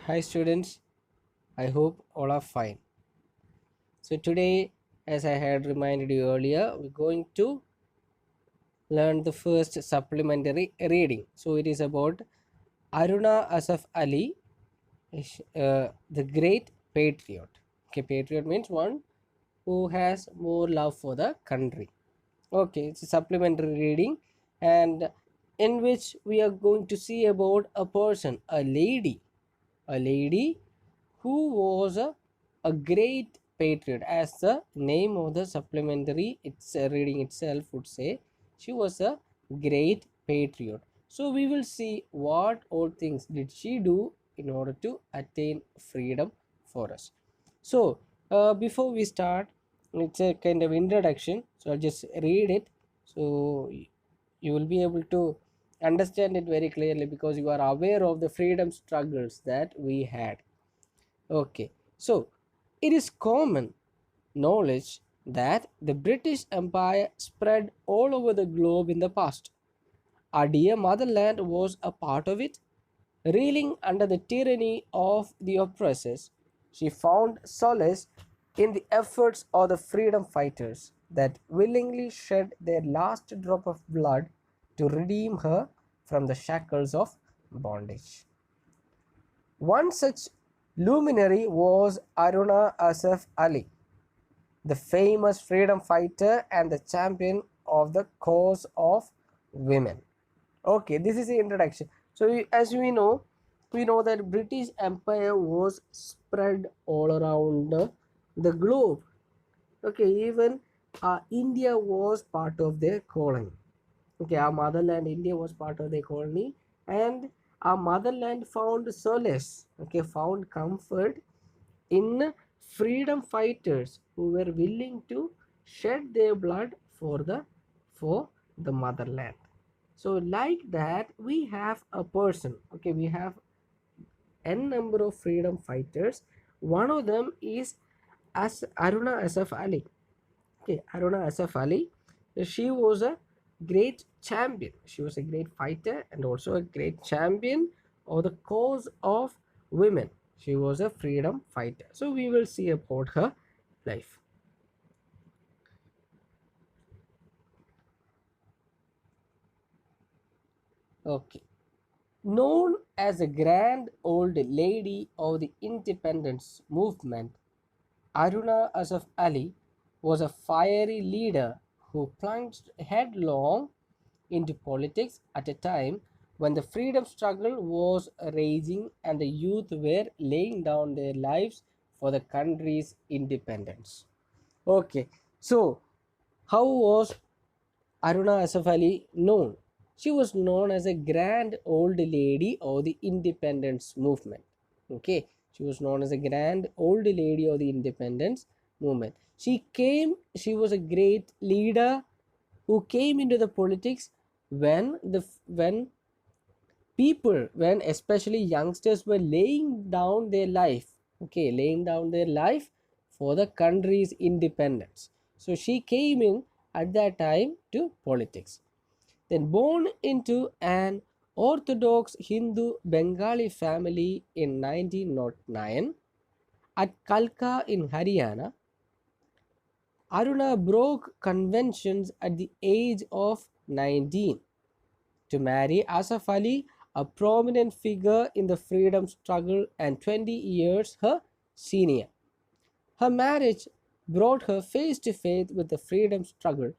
Hi students, I hope all are fine. So today, as I had reminded you earlier, we're going to learn the first supplementary reading. So it is about Aruna Asaf Ali, the great patriot. Okay, patriot means one who has more love for the country. Okay, it's a supplementary reading, and in which we are going to see about a person, a lady who was a great patriot. As the name of the supplementary reading itself would say, she was a great patriot. So we will see what all things did she do in order to attain freedom for us. So before we start, it's a kind of introduction, so I'll just read it, so you will be able to understand it very clearly because you are aware of the freedom struggles that we had. Okay, so it is common knowledge that the British Empire spread all over the globe in the past. Our dear motherland was a part of it. Reeling under the tyranny of the oppressors, she found solace in the efforts of the freedom fighters that willingly shed their last drop of blood to redeem her from the shackles of bondage. One such luminary was Aruna Asaf Ali, the famous freedom fighter and the champion of the cause of women. Okay, this is the introduction. So as we know that British Empire was spread all around the globe. Okay, even India was part of their colony. Okay, our motherland India was part of their colony, and our motherland found solace, okay, found comfort in freedom fighters who were willing to shed their blood for the motherland. So like that, we have a person, okay, we have n number of freedom fighters. One of them is as Aruna Asaf Ali. Okay, Aruna Asaf Ali, she was a great champion, she was a great fighter and also a great champion of the cause of women. She was a freedom fighter, so we will see about her life. Okay, known as a grand old lady of the independence movement, Aruna Asaf Ali was a fiery leader who plunged headlong into politics at a time when the freedom struggle was raging and the youth were laying down their lives for the country's independence. Okay, so how was Aruna Asaf Ali known? She was known as a grand old lady of the independence movement. Okay, she was known as a grand old lady of the independence movement. She was a great leader who came into the politics when when especially youngsters were laying down their life, okay, laying down their life for the country's independence. So she came in at that time to politics. Then born into an orthodox Hindu Bengali family in 1909 at Kalka in Haryana, Aruna broke conventions at the age of 19 to marry Asaf Ali, a prominent figure in the freedom struggle and 20 years her senior. Her marriage brought her face to face with the freedom struggle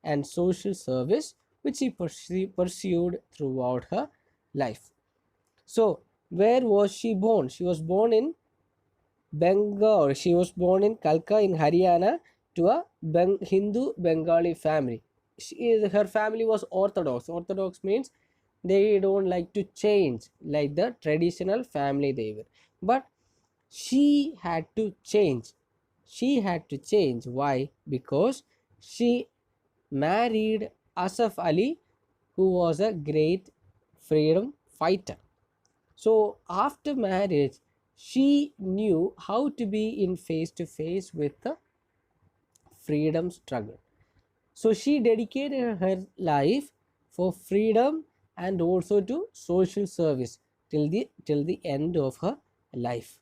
and social service which she pursued throughout her life. So, where was she born? She was born in Bengal. She was born in Kalka in Haryana to a Hindu Bengali family. Her family was Orthodox. Orthodox means they don't like to change like the traditional family they were. But she had to change. She had to change. Why? Because she married Asaf Ali, who was a great freedom fighter. So after marriage, she knew how to be in face to face with the freedom struggle. So she dedicated her life for freedom and also to social service till the end of her life.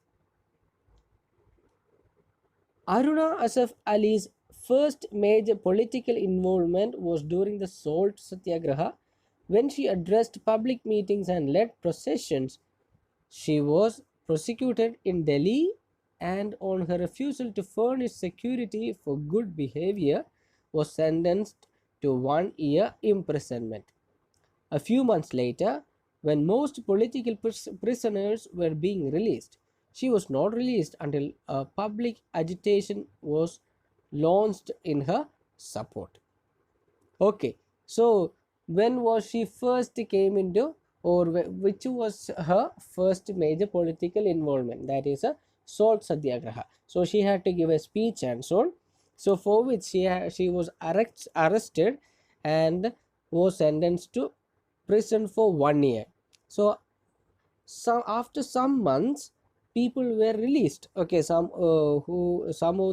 Aruna Asaf Ali's first major political involvement was during the Salt Satyagraha, when she addressed public meetings and led processions. She was prosecuted in Delhi, and on her refusal to furnish security for good behavior was sentenced to 1 year imprisonment. A few months later, when most political prisoners were being released, she was not released until a public agitation was launched in her support. Okay, so when was she first came into, or which was her first major political involvement? That is a salt satyagraha. So she had to give a speech and so on. So for which she was arrested and was sentenced to prison for 1 year. So after some months, people were released. Okay, some of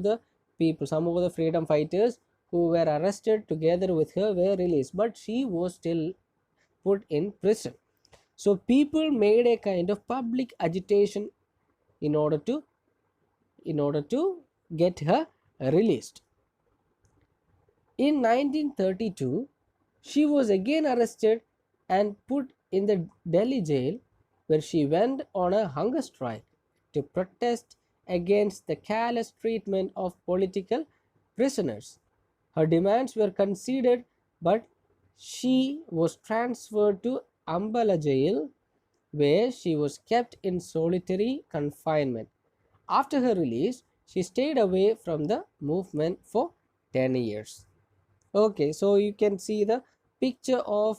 the people, some of the freedom fighters who were arrested together with her were released, but she was still put in prison. So people made a kind of public agitation in order to get her released. In 1932, she was again arrested and put in the Delhi jail, where she went on a hunger strike to protest against the callous treatment of political prisoners. Her demands were conceded, but she was transferred to Ambala jail, where she was kept in solitary confinement. After her release, she stayed away from the movement for 10 years. Okay, so you can see the picture of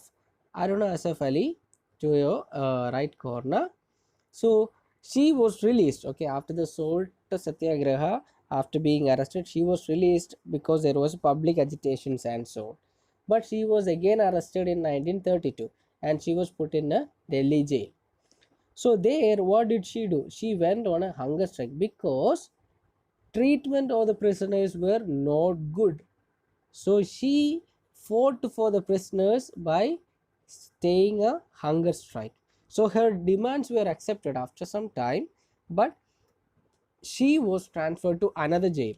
Aruna Asaf Ali to your right corner. So she was released. Okay, after the Salt Satyagraha, after being arrested, she was released because there was public agitations and so on. But she was again arrested in 1932 and she was put in a Delhi jail. So there, what did she do? She went on a hunger strike because treatment of the prisoners were not good. So she fought for the prisoners by staying a hunger strike. So her demands were accepted after some time, but she was transferred to another jail.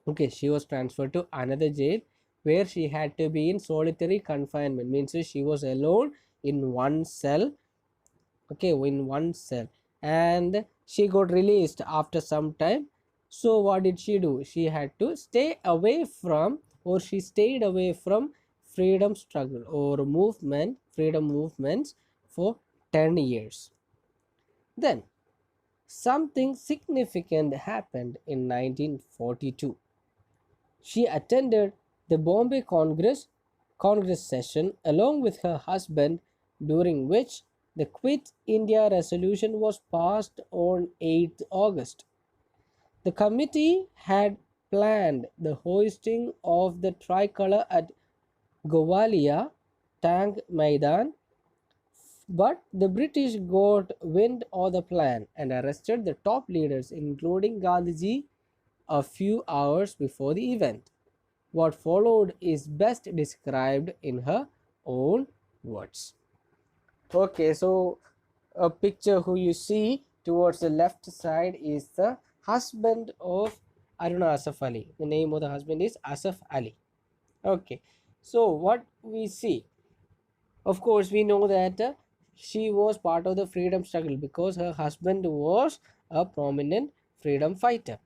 Okay, she was transferred to another jail where she had to be in solitary confinement. Means she was alone in one cell. Okay, in one cell, and she got released after some time. So what did she do? She had to stay away from, or she stayed away from freedom struggle or freedom movements for 10 years. Then something significant happened in 1942. She attended the Bombay Congress session along with her husband, during which the Quit India resolution was passed on 8th August. The committee had planned the hoisting of the tricolour at Gowalia Tank Maidan, but the British got wind of the plan and arrested the top leaders, including Gandhiji, a few hours before the event. What followed is best described in her own words. Okay, so a picture who you see towards the left side is the husband of Aruna Asaf Ali. The name of the husband is Asaf Ali. Okay, so what we see, of course, we know that she was part of the freedom struggle because her husband was a prominent freedom fighter.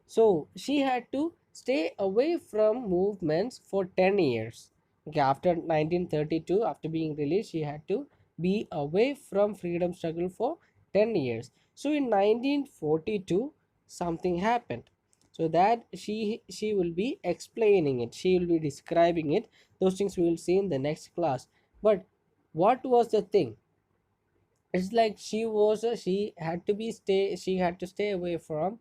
So she had to stay away from movements for 10 years. Okay, after 1932, after being released, she had to be away from freedom struggle for 10 years. So in 1942, something happened. So that she will be explaining it. She will be describing it. Those things we will see in the next class. But what was the thing? It's like she had to stay away from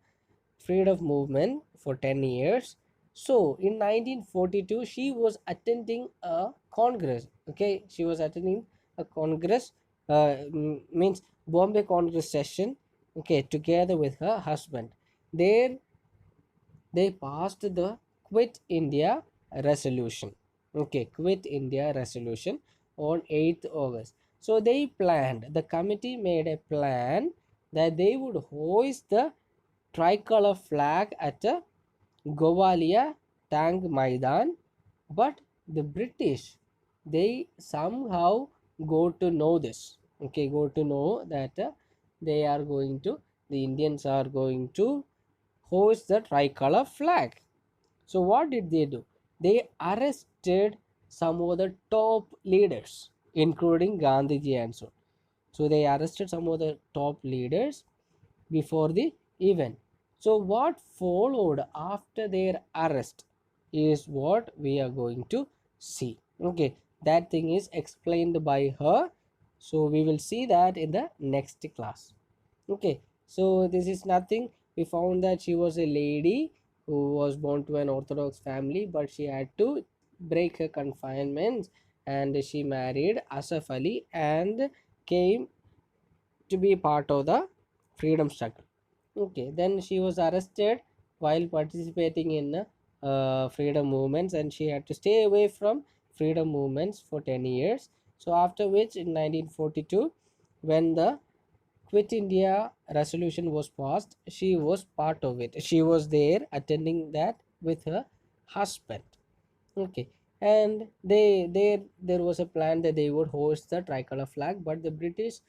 freedom movement for 10 years. So in 1942 she was attending a congress. Okay, she was attending a congress, means Bombay Congress session, okay, together with her husband. There they passed the Quit India resolution. Okay, Quit India resolution on 8th August. So they planned, the committee made a plan that they would hoist the tricolor flag at a Govalia Tank Maidan, but the British, they somehow go to know this. Okay, go to know that they are going to, the Indians are going to hoist the tricolor flag. So what did they do? They arrested some of the top leaders, including Gandhiji and so. So they arrested some of the top leaders before the event. So what followed after their arrest is what we are going to see. Okay, that thing is explained by her. So we will see that in the next class. Okay, so this is nothing. We found that she was a lady who was born to an orthodox family, but she had to break her confinements and she married Asaf Ali and came to be part of the freedom struggle. Okay, then she was arrested while participating in freedom movements, and she had to stay away from freedom movements for 10 years. So after which in 1942, when the Quit India resolution was passed, she was part of it. She was there attending that with her husband. Okay, and there was a plan that they would hoist the tricolor flag, but the British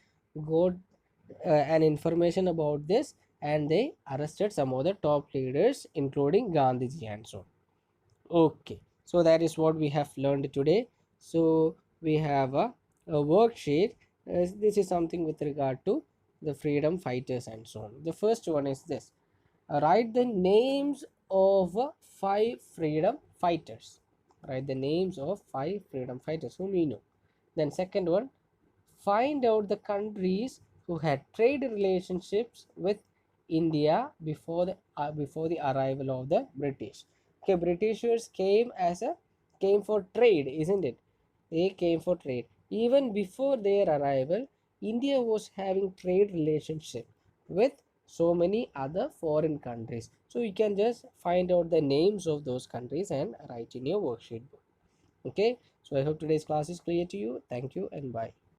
got an information about this, and they arrested some of the top leaders, including Gandhiji and so. Okay, so that is what we have learned today. So we have a worksheet. This is something with regard to the freedom fighters and so on. The first one is this: write the names of five freedom fighters. Write the names of five freedom fighters whom we know. Then second one, find out the countries who had trade relationships with India before the arrival of the British. Okay, Britishers came for trade, isn't it? They came for trade. Even before their arrival, India was having trade relationship with so many other foreign countries. So you can just find out the names of those countries and write in your worksheet book. Okay, so I hope today's class is clear to you. Thank you and bye.